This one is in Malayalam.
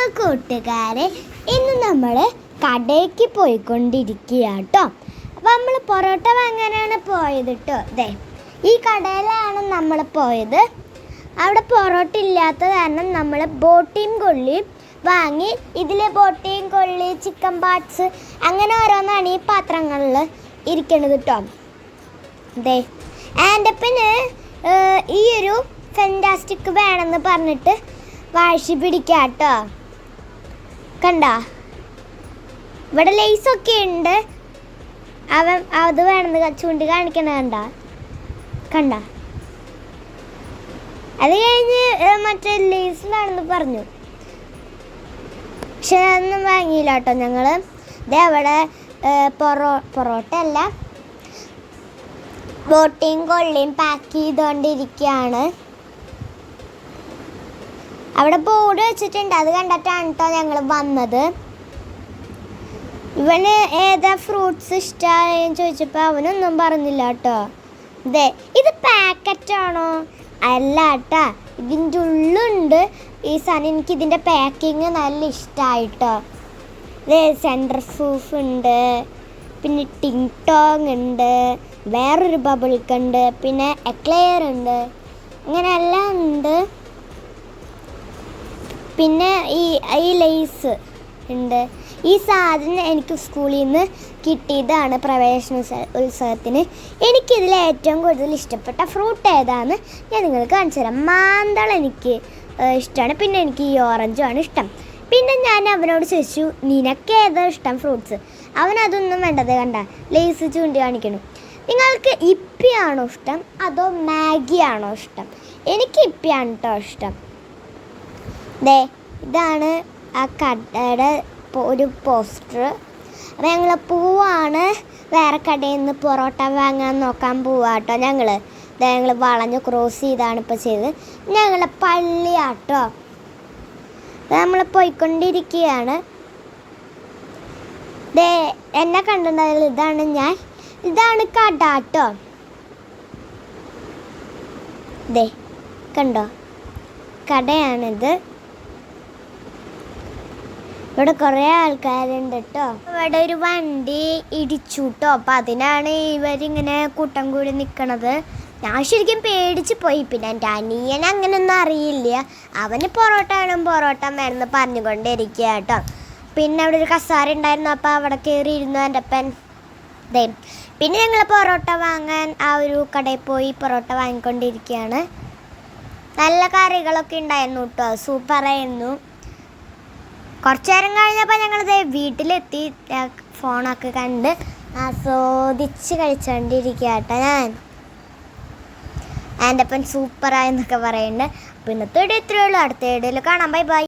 ഹലോ കൂട്ടുകാരെ, ഇന്ന് നമ്മൾ കടയ്ക്ക് പോയിക്കൊണ്ടിരിക്കുക കേട്ടോ. അപ്പോൾ നമ്മൾ പൊറോട്ട വാങ്ങാനാണ് പോയത് കേട്ടോ. അതെ, ഈ കടയിലാണ് നമ്മൾ പോയത്. അവിടെ പൊറോട്ട ഇല്ലാത്ത കാരണം നമ്മൾ ബോട്ടിയും കൊള്ളിയും വാങ്ങി. ഇതിൽ ബോട്ടിയും കൊള്ളി, ചിക്കൻ പാർട്സ് അങ്ങനെ ഓരോന്നാണ് ഈ പാത്രങ്ങളിൽ ഇരിക്കുന്നത് കേട്ടോ. അതെ, ആൻ്റെ പിന്നെ ഈ ഒരു ഫെൻറ്റാസ്റ്റിക് വേണമെന്ന് പറഞ്ഞിട്ട് വാശി പിടിക്കാം കേട്ടോ. കണ്ട, ഇവിടെ ലേസൊക്കെ ഉണ്ട്. അവൻ അത് വേണമെന്ന് ചൂണ്ടി കാണിക്കണ കണ്ട. അത് കഴിഞ്ഞ് മറ്റേ ലേസ് വേണമെന്ന് പറഞ്ഞു, പക്ഷെ അതൊന്നും വാങ്ങിയില്ല കേട്ടോ. ഞങ്ങൾ ഇതേ അവിടെ പൊറോട്ട അല്ല, ബോട്ടിയും കൊള്ളിയും പാക്ക് ചെയ്തുകൊണ്ടിരിക്കുകയാണ്. അവിടെ ബോർഡ് വെച്ചിട്ടുണ്ട്, അത് കണ്ടിട്ടാണ് കേട്ടോ ഞങ്ങൾ വന്നത്. ഇവന് ഏതാ ഫ്രൂട്ട്സ് ഇഷ്ടമായെന്ന് ചോദിച്ചപ്പോൾ അവനൊന്നും പറഞ്ഞില്ല കേട്ടോ. ഇതേ, ഇത് പാക്കറ്റാണോ? അല്ല കേട്ടോ, ഇതിൻ്റെ ഉള്ളുണ്ട് ഈ സാധനം. എനിക്ക് ഇതിൻ്റെ പാക്കിങ് നല്ല ഇഷ്ടമായിട്ടോ. ഇതേ സെൻറ്റർ സൂഫ് ഉണ്ട്, പിന്നെ ടിങ് ടോങ് ഉണ്ട്, വേറൊരു ബബിൾക്ക് ഉണ്ട്, പിന്നെ എക്ലെയർ ഉണ്ട്, അങ്ങനെ എല്ലാം ഉണ്ട്. പിന്നെ ഈ ലേസ് ഉണ്ട്. ഈ സാധനം എനിക്ക് സ്കൂളിൽ നിന്ന് കിട്ടിയതാണ് പ്രവേശന ഉത്സവത്തിന്. എനിക്കിതിൽ ഏറ്റവും കൂടുതൽ ഇഷ്ടപ്പെട്ട ഫ്രൂട്ട് ഏതാണെന്ന് ഞാൻ നിങ്ങൾക്ക് കാണിച്ചു തരാം. മാന്തളം എനിക്ക് ഇഷ്ടമാണ്, പിന്നെ എനിക്ക് ഈ ഓറഞ്ചുമാണ് ഇഷ്ടം. പിന്നെ ഞാൻ അവനോട് ചോദിച്ചു, നിനക്ക് ഏതാ ഇഷ്ടം ഫ്രൂട്ട്സ്? അവനതൊന്നും വേണ്ടത്. കണ്ട, ലേസ് ചൂണ്ടി കാണിക്കണം. നിങ്ങൾക്ക് ഇപ്പിയാണോ ഇഷ്ടം അതോ മാഗിയാണോ ഇഷ്ടം? എനിക്ക് ഇപ്പിയാണ് കേട്ടോ ഇഷ്ടം. ദേ, ഇതാണ് ആ കടയുടെ ഒരു പോസ്റ്റർ. അപ്പോൾ ഞങ്ങൾ പോവാണ്, വേറെ കടയിൽ നിന്ന് പൊറോട്ട വാങ്ങാൻ നോക്കാൻ പോവാ കേട്ടോ. ഞങ്ങൾ വളഞ്ഞ് ക്രോസ് ചെയ്താണ് ഇപ്പോൾ ചെയ്തത്. ഞങ്ങൾ പള്ളിയാട്ടോ, നമ്മൾ പോയിക്കൊണ്ടിരിക്കുകയാണ്. ദേ, എന്നെ കണ്ടിട്ടുണ്ടായാലും ഇതാണ് കട കേട്ടോ. ദേ കണ്ടോ, കടയാണിത്. ഇവിടെ കുറേ ആൾക്കാരുണ്ട് കേട്ടോ. ഇവിടെ ഒരു വണ്ടി ഇടിച്ചു കേട്ടോ. അപ്പം അതിനാണ് ഇവരിങ്ങനെ കൂട്ടം കൂടി നിൽക്കണത്. ഞാൻ ശരിക്കും പേടിച്ച് പോയി. പിന്നെ എൻ്റെ അനിയൻ അങ്ങനെയൊന്നും അറിയില്ല, അവന് പൊറോട്ട വേണമെന്ന് പറഞ്ഞുകൊണ്ടിരിക്കുക കേട്ടോ. പിന്നെ അവിടെ ഒരു കസാര ഉണ്ടായിരുന്നു, അപ്പോൾ അവിടെ കയറി ഇരുന്നു എൻ്റെ അപ്പൻ. ദേ, പിന്നെ ഞങ്ങൾ പൊറോട്ട വാങ്ങാൻ ആ ഒരു കടയിൽ പോയി പൊറോട്ട വാങ്ങിക്കൊണ്ടിരിക്കുകയാണ്. നല്ല കറികളൊക്കെ ഉണ്ടായിരുന്നു കേട്ടോ, സൂപ്പറായിരുന്നു. കുറച്ച് നേരം കഴിഞ്ഞപ്പോൾ ഞങ്ങളിത് വീട്ടിലെത്തി. ഫോണൊക്കെ കണ്ട് ആസ്വദിച്ച് കഴിച്ചുകൊണ്ടിരിക്കുക കേട്ടോ ഞാൻ. എൻ്റെ അപ്പൻ സൂപ്പറായെന്നൊക്കെ പറയുന്നുണ്ട്. അപ്പോൾ ഇന്നത്തെ വീഡിയോ ഇത്രയേ ഉള്ളൂ. അടുത്ത വീഡിയോയിൽ കാണാം. Bye bye.